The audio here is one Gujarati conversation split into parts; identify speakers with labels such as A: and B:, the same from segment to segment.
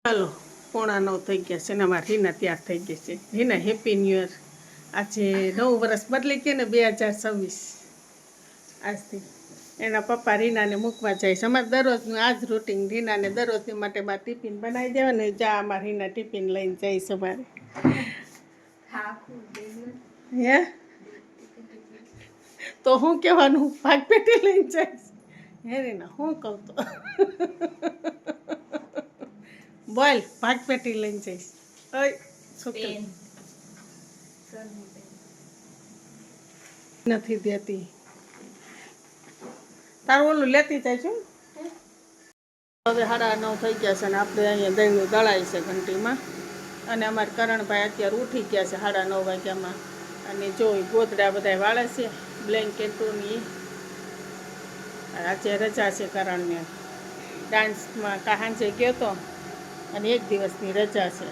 A: ચાલો 8:45 થઈ ગયા છે ને અમારી રીના તૈયાર થઈ ગઈ છે. Reena happy new year. આજે નવું વર્ષ બદલી ગયું ને 2026 આજથી. એના પપ્પા રીનાને મૂકવા જાય છે. અમારે દરરોજનું આ જ રૂટીન. રીનાને દરરોજની માટે મારે ટિફિન બનાવી દેવાનું. જા અમારે રીના ટિફિન લઈને જાય છે અમારે. હે તો હું કહેવાનું ભાગ પેટી લઈને જઈશ. હે રીના હું કહું તો બોલ ભાગ પેટી લઈને જઈશ. ઓય છોકરી નથી દેતી. તારું ઓલું લેતી જાય છું. હવે 9:30 થઈ ગયા છે ને આપણે અહીંયા દહીંનું દળાય છે ઘંટીમાં. અને અમારે કરણભાઈ અત્યારે ઉઠી ગયા છે 9:30 વાગ્યામાં. અને જો ગોદડા બધા વાળે છે બ્લેન્કેટોની. આજે રજા છે કરણને. ડાન્સમાં સાંજે ગયો તો અને 1 દિવસની રજા છે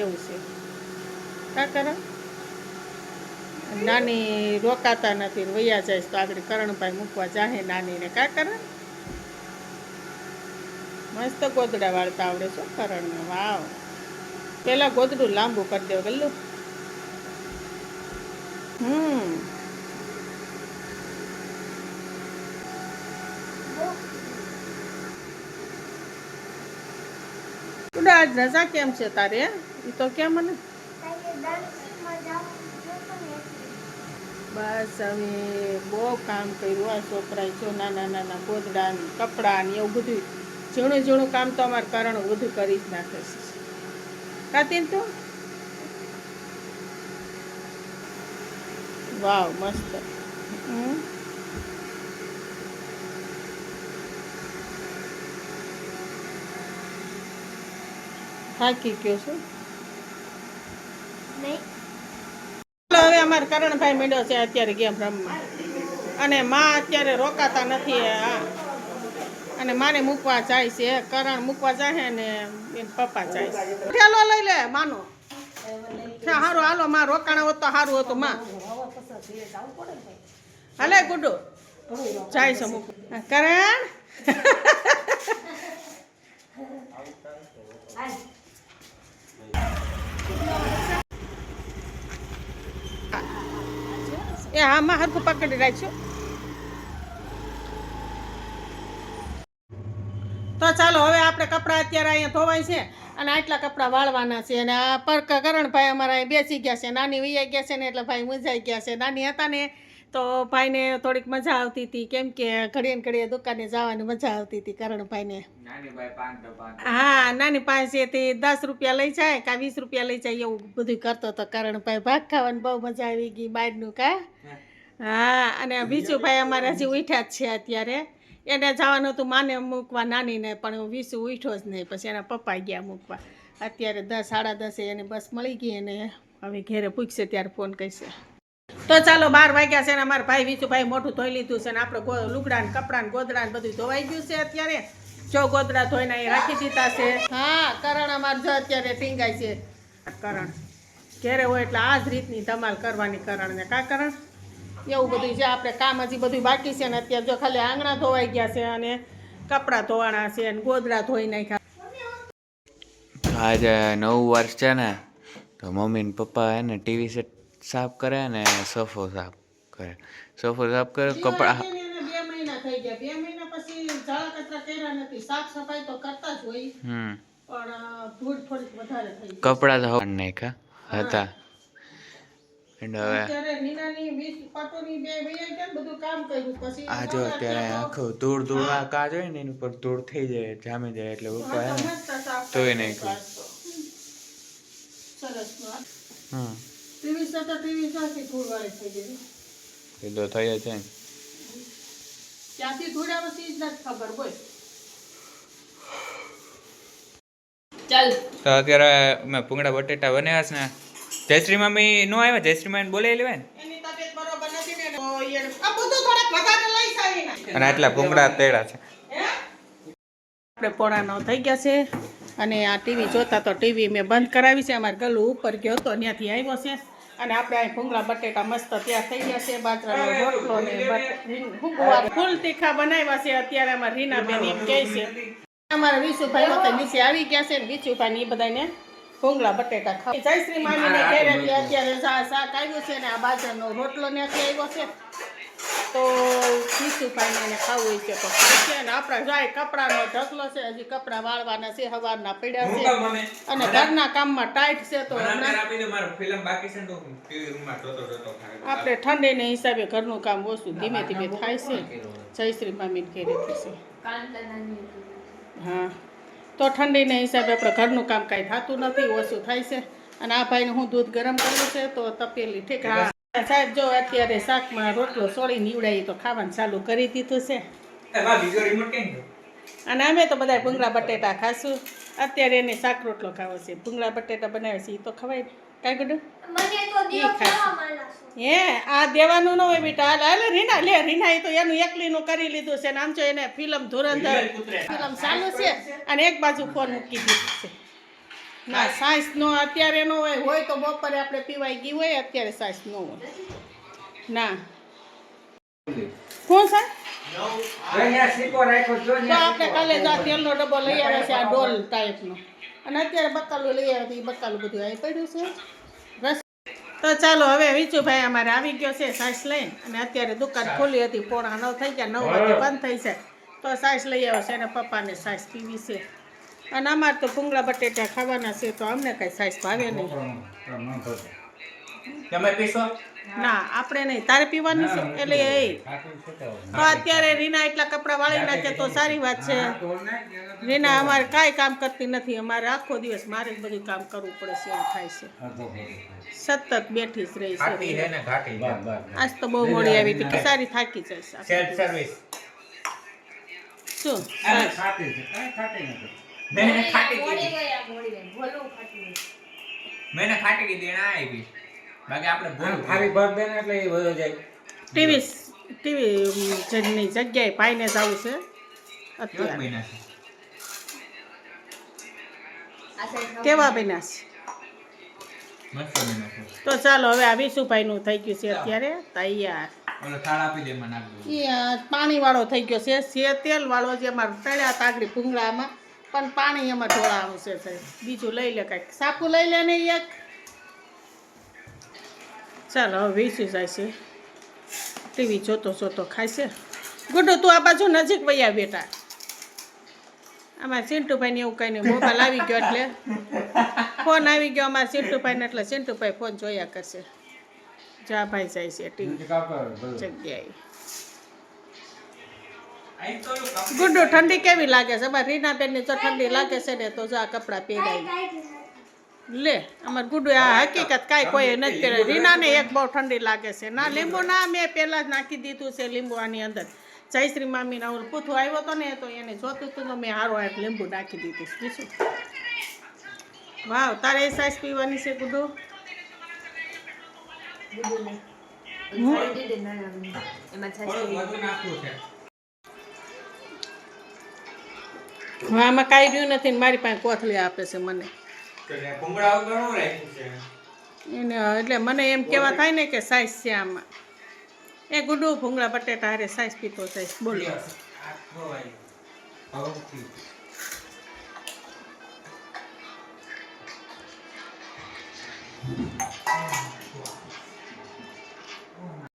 A: એવું છે. કા કરણ નાની રોકાતા નથી વૈયા જાય તો આગળ કરણભાઈ મૂકવા જાહે નાનીને. કા કરણ મસ્ત ગોદડા વાળતા આવડે છે કરણને. વાવ પેલા ગોદડું લાંબુ કરી દેવું ગલ્લું. આજ રજા કેમ છે તારે? એ તો કેમ મને બસ હવે બહુ કામ કર્યું. આ છોકરાએ જો નાના નાના ગોદડા ને કપડાં ને એવું બધું ઝીણું ઝીણું કામ તો અમારે કરણ બધું કરી જ નાખે છે. કાતીન તો વાવ મસ્ત. થાકી ગયો છું. હવે અમારે કરણભાઈ મેળ્યો છે અત્યારે ગેમ રમવા. અને માં અત્યારે રોકાતા નથી. અને માને મૂકવા જાય છે. કરણ મૂકવા જાય ને એમ પપ્પા જાય છે. ઠેલો લઈ લે માનો. સારું હાલો માં રોકાણા હોત તો સારું હતું માં. હાલે ગુડ્ડુ જાય છે મૂકવા. કરણ એ આમાં હરખું પકડી રાખજો. તો ચાલો હવે આપણે કપડાં અત્યારે અહીંયા ધોવાય છે અને આટલા કપડાં વાળવાના છે. અને આ પર કરણભાઈ અમારા અહીં બેસી ગયા છે. નાની વૈયા ગયા છે ને એટલે ભાઈ મૂંઝાઈ ગયા છે. નાની હતા ને તો ભાઈને થોડીક મજા આવતી હતી. કેમ કે ઘડીએ ઘડીએ દુકાને જવાની મજા આવતી હતી કરણભાઈને. હા નાની પાસેથી 10 રૂપિયા લઈ જાય કાં 20 રૂપિયા લઈ જાય એવું બધું કરતો હતો કરણભાઈ. ભાગ ખાવાની બહુ મજા આવી ગઈ બહારનું. કા હા અને વિશુભાઈ અમારે હજી ઉઠ્યા જ છે અત્યારે. એને જવાનું હતું માને મૂકવા નાનીને પણ વિશુ ઉઠ્યો જ નહીં. પછી એના પપ્પા ગયા મૂકવા. અત્યારે 10 સાડા 10 એને બસ મળી ગઈ અને હવે ઘેરે પૂછશે ત્યારે ફોન કરશે. તો ચાલો 12 વાગ્યા છે ને અમારા ભાઈ વિશુભાઈ મોઢું ધોઈ લીધું છે ને આપણે લુગડા ને કપડા ને ગોદડા ને બધું ધોવાઈ ગયું છે અત્યારે. જો ગોદડા ધોઈને અહીં રાખી દીધા છે. હા કરણ અમારે જો અત્યારે ટીંગાય છે. કરણ ઘેરે હોય એટલે આ જ રીતની ધમાલ કરવાની કરણને. કા કરણ એવું બધું છે. આપણે કામ હજી બધું બાકી છે ને અત્યારે જો ખાલી આંગણા ધોવાઈ ગયા છે અને કપડાં ધોવાના છે અને ગોદડા ધોઈ નાખ્યા.
B: આજે નવું વર્ષ છે ને તો મમ્મી ને પપ્પા હે ને ટીવી સેટ સાફ કરે ને સોફો સાફ કરે. સોફો સાફ કરે કપડા
A: 2 મહિના થઈ ગયા. 2 મહિના પછી ઝાડા કચરા કર્યા નથી. સાફ સફાઈ તો કરતા જ હોય પણ ધૂળ થોડીક વધારે થઈ ગઈ.
B: કપડા તો નાખ્યા હતા. આ જો અત્યારે આખું ધૂળ કાચ હોય ને એની ઉપર ધૂળ થઈ જાય જામી જાય એટલે ઉપર હે ને ધોઈ નાખ્યું.
A: ટીવી સાથે ટીવી સાથે ધૂળ વાળી થઈ ગઈ.
B: એ તો થઈ છે
A: ક્યાંથી ધૂળ આવે છે જ નથી ખબર. બોલ ચાલ
B: તો અત્યારે મેં ભૂંગળા બટેટા બનાવ્યા છે ને. જયશ્રી મમ્મી નો આવ્યા? જયશ્રી મમ્મી બોલાવી લેવાય ને.
A: એની તબિયત બરોબર નથી ને તો આ બધું થોડાક વધારે લઈ સાવીને
B: અને આટલા ભૂંગળા તેડા છે.
A: આપણે 8:45 થઈ ગયા છે અને આ ટીવી જોતા તો ટીવી મેં બંધ કરાવી છે. અમારે ગલું ઉપર ગયો હતો ત્યાંથી આવ્યો છે અને આપણે અહીં ભૂંગળા બટેટા મસ્ત તૈયાર થઈ ગયા છે. બાજરાનો રોટલો ને ફૂલ તીખા બનાવ્યા છે અત્યારે અમારે રીનાબેન એમ કહે છે. અમારા વિશુભાઈ તો નીચે આવી ગયા છે ને વિશુભાઈ ને એ બધાને ભૂંગળા બટેટા ખાવ જયશ્રી મામીને ઘરેથી અત્યારે શાક આવ્યું છે ને આ બાજરાનો રોટલો ત્યાંથી આવ્યો છે તો વિશુભાઈને એને ખાવું છે તો છે ને આપણા જાય કપડાનો ઢગલો છે હજી કપડાં વાળવાના છે સવારના પડ્યા છે અને ઘરના કામમાં ટાઈટ છે તો આપણે ઠંડીને હિસાબે ઘરનું કામ ઓછું ધીમે ધીમે થાય છે જયશ્રી મામીને ઘરેથી છે હા તો ઠંડીના હિસાબે આપણે ઘરનું કામ કાંઈ થતું નથી ઓછું થાય છે અને આ ભાઈને હું દૂધ ગરમ કર્યું છે તો તપેલી ઠીક હા સાહેબ જો અત્યારે શાકમાં રોટલો સોળી નીવડાવી તો ખાવાનું ચાલુ કરી દીધું છે અને અમે તો બધા ભૂંગળા બટેટા ખાશું અત્યારે એને શાક રોટલો ખાવો છે ભૂંગળા બટેટા બનાવે છે એ તો ખવાય કાંઈ ગડું હે આ દેવાનું ન હોય બેટા હાલ રીના લે રીના એ તો એનું એકલીનું કરી લીધું છે ને આમ જો એને ફિલ્મ ધુરંધર ફિલ્મ ચાલુ છે અને એક બાજુ ફોન મૂકી દીધું છે ના સાઈસ નો અત્યારે નો હોય તો બપોરે આપણે પીવાઈ ગઈ હોય અત્યારે સાઈસ નો હોય ના કોણ સાહેબ તો આપણે કાલે તેલનો ડબ્બો લઈ આવ્યા છે આ ડોલ ટાઈપનો અને અત્યારે બકાલું લઈ આવ્યા એ બકાલું બધું આવી પડ્યું છે રસ તો ચાલો હવે વિચુભાઈ અમારે આવી ગયો છે સાઈસ લઈને અને અત્યારે દુકાન ખોલી હતી 8:30 થઈ ગયા 9 વાગે બંધ થઈ છે તો સાઈસ લઈ આવ્યો છે અને પપ્પાને સાઈસ પીવી છે અને અમારે તો ભૂંગળા બટેટા ખાવાના છે તો અમને કઈ સાઈઝ ભાવે નહીં ના આપણે નહીં તારે પીવાની છે એટલે એ તો અત્યારે રીના એટલા કપડાં વાળી નાખે તો સારી વાત છે રીના અમારે કાંઈ કામ કરતી નથી અમારે આખો દિવસ મારે જ બધું કામ કરવું પડે છે એમ થાય છે સતત બેઠી જ રહી છે આજ તો બહુ મોડી આવી હતી સારી થાકી જાય શું
C: मैंने खाटी की देना आई बाकी આપણે બોલ ખારી ભર દેને એટલે એ વયો જાય
A: ટીવી જની જગ્યાએ પાઈને જાવું છે અત્યારે કેવા બન્યા છે તો ચાલો હવે આ વિશુભાઈ નું થઈ ગયું છે અત્યારે તૈયાર
C: ઓલો થાળ આપી દે મને નાખ દો
A: પાણી વાળો થઈ ગયો છે તેલ વાળો જે અમાર તળ્યા તાગડી ભૂંગળામાં પણ પાણી એમાં ઢોળાવાનું છે બીજું લઈ લે કાંઈક સાપુ લઈ લે ને એક ચાલો હવે વીસી જાય છે ટીવી જોતો જોતો ખાય છે ગુડ્ડુ તું આ બાજુ નજીક વયા બેટા અમારે સિન્ટુભાઈને એવું કંઈ નહીં મોબાઈલ આવી ગયો એટલે ફોન આવી ગયો અમારે સિન્ટુભાઈને એટલે સિન્ટુભાઈ ફોન જોયા કરશે જા ભાઈ જાય છે ટીવી જગ્યાએ ગુડ્ડુ ઠંડી કેવી લાગે છે અમારે રીનાબેનને જો ઠંડી લાગે છે ને તો જો આ કપડાં પહેરાય લે અમારે ગુડ્ડુ આ હકીકત કાંઈ કોઈ નથી પહેરે રીનાને એક બહુ ઠંડી લાગે છે ના લીંબુ ના મેં પહેલાં જ નાખી દીધું છે લીંબુ આની અંદર જયશ્રી મામીના ઓલું પૂથું આવ્યો હતો ને તો એને જોતું હતું તો મેં હારો એક લીંબુ નાખી દીધું બીજું વાવ તારે એ સાઈઝ પીવાની છે ગુડ્ડુ આમાં કાંઈ રહ્યું નથી ને મારી પાસે કોથળી આપે છે મને એને એટલે મને એમ કહેવા થાય ને કે સાઈઝ છે આમાં એ ગુડ્ડુ ભૂંગળા બટેટા હારે સાઈઝ પીતો સાઈઝ બોલો